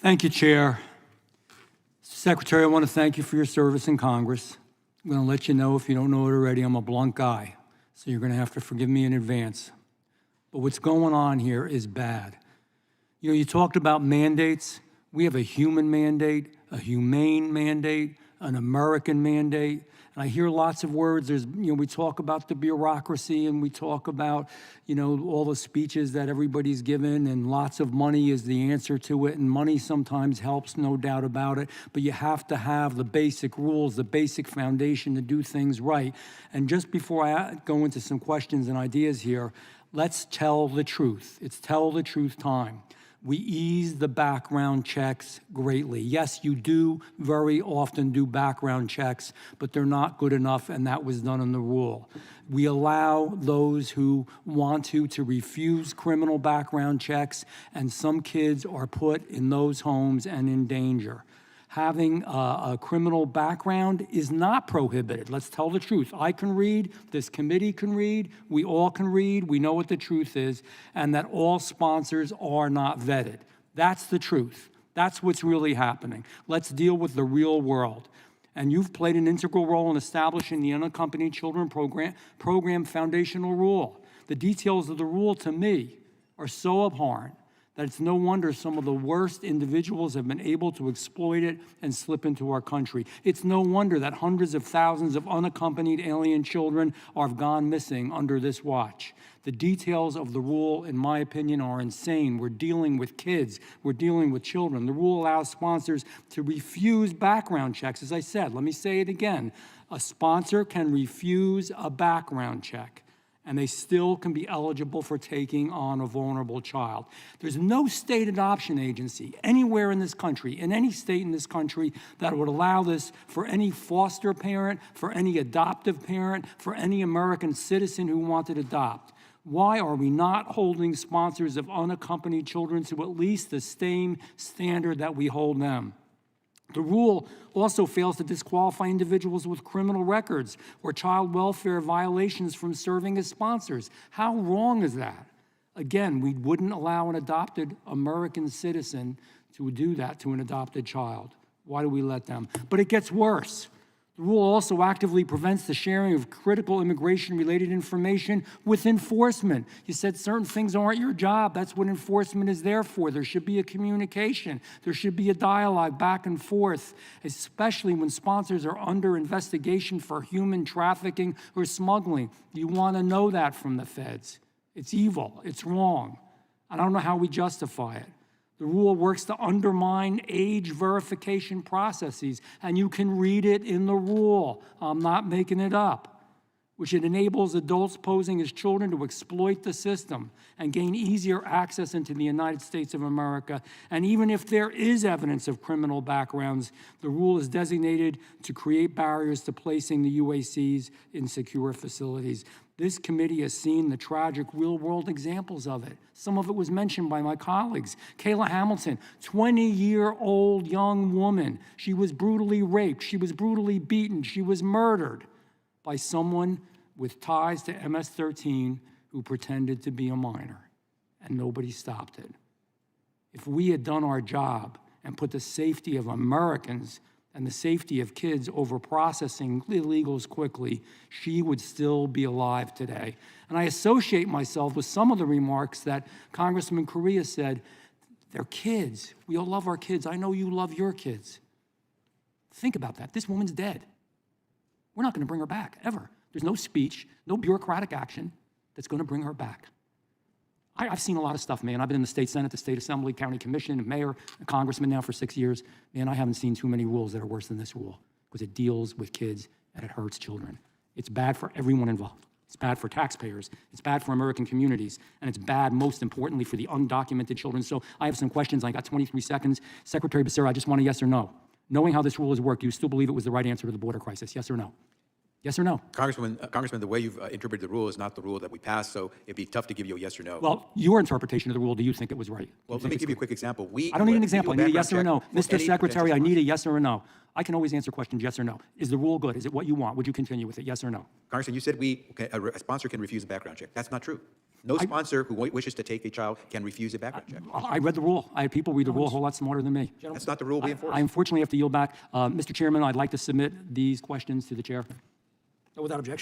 Thank you, Chair. Secretary, I want to thank you for your service in Congress. I'm going to let you know, if you don't know it already, I'm a blunt guy, so you're going to have to forgive me in advance. But what's going on here is bad. You know, you talked about mandates. We have a human mandate, a humane mandate, an American mandate. And I hear lots of words. We talk about the bureaucracy, and we talk about, all the speeches that everybody's given, and lots of money is the answer to it. And money sometimes helps, no doubt about it. But you have to have the basic rules, the basic foundation to do things right. And just before I go into some questions and ideas here, let's tell the truth. It's tell the truth time. We ease the background checks greatly. Yes, you do very often do background checks, but they're not good enough, and that was done in the rule. We allow those who want to refuse criminal background checks, and some kids are put in those homes and in danger. Having a criminal background is not prohibited. Let's tell the truth. I can read, this committee can read, we all can read, we know what the truth is, and that all sponsors are not vetted. That's the truth. That's what's really happening. Let's deal with the real world. And you've played an integral role in establishing the Unaccompanied Children Program foundational rule. The details of the rule, to me, are so abhorrent that it's no wonder some of the worst individuals have been able to exploit it and slip into our country. It's no wonder that hundreds of thousands of unaccompanied alien children have gone missing under this watch. The details of the rule, in my opinion, are insane. We're dealing with kids. We're dealing with children. The rule allows sponsors to refuse background checks. As I said, let me say it again. A sponsor can refuse a background check, and they still can be eligible for taking on a vulnerable child. There's no state adoption agency anywhere in this country, in any state in this country, that would allow this for any foster parent, for any adoptive parent, for any American citizen who wanted to adopt. Why are we not holding sponsors of unaccompanied children to at least the same standard that we hold them? The rule also fails to disqualify individuals with criminal records or child welfare violations from serving as sponsors. How wrong is that? Again, we wouldn't allow an adopted American citizen to do that to an adopted child. Why do we let them? But it gets worse. The rule also actively prevents the sharing of critical immigration-related information with enforcement. You said certain things aren't your job. That's what enforcement is there for. There should be a communication. There should be a dialogue back and forth, especially when sponsors are under investigation for human trafficking or smuggling. You want to know that from the feds. It's evil. It's wrong. I don't know how we justify it. The rule works to undermine age verification processes, and you can read it in the rule. I'm not making it up, which it enables adults posing as children to exploit the system and gain easier access into the United States of America. And even if there is evidence of criminal backgrounds, the rule is designated to create barriers to placing the UACs in secure facilities. This committee has seen the tragic real-world examples of it. Some of it was mentioned by my colleagues. Kayla Hamilton, 20-year-old young woman. She was brutally raped. She was brutally beaten. She was murdered by someone with ties to MS-13 who pretended to be a minor, and nobody stopped it. If we had done our job and put the safety of Americans and the safety of kids over processing illegals quickly, she would still be alive today. And I associate myself with some of the remarks that Congressman Correa said. They're kids. We all love our kids. I know you love your kids. Think about that. This woman's dead. We're not going to bring her back, ever. There's no speech, no bureaucratic action that's going to bring her back. I've seen a lot of stuff, man. I've been in the state Senate, the state assembly, county commission, mayor, a congressman now for 6 years. Man, I haven't seen too many rules that are worse than this rule, because it deals with kids and it hurts children. It's bad for everyone involved. It's bad for taxpayers. It's bad for American communities. And it's bad, most importantly, for the undocumented children. So I have some questions. I got 23 seconds. Secretary Becerra, I just want a yes or no. Knowing how this rule has worked, do you still believe it was the right answer to the border crisis? Yes or no? Yes or no? Congressman, the way you've interpreted the rule is not the rule that we passed, so it'd be tough to give you a yes or no. Well, your interpretation of the rule, do you think it was right? Well, let me give you a quick example. I don't need an example. I need a yes or a no. Mr. Secretary, I need a yes or a no. I can always answer questions yes or no. Is the rule good? Is it what you want? Would you continue with it? Yes or no? Congressman, you said a sponsor can refuse a background check. That's not true. No sponsor who wishes to take a child can refuse a background check. I read the rule. I had people read the rule a whole lot smarter than me. That's not the rule we enforce. I unfortunately have to yield back. Mr. Chairman, I'd like to submit these questions to the chair. Without objection.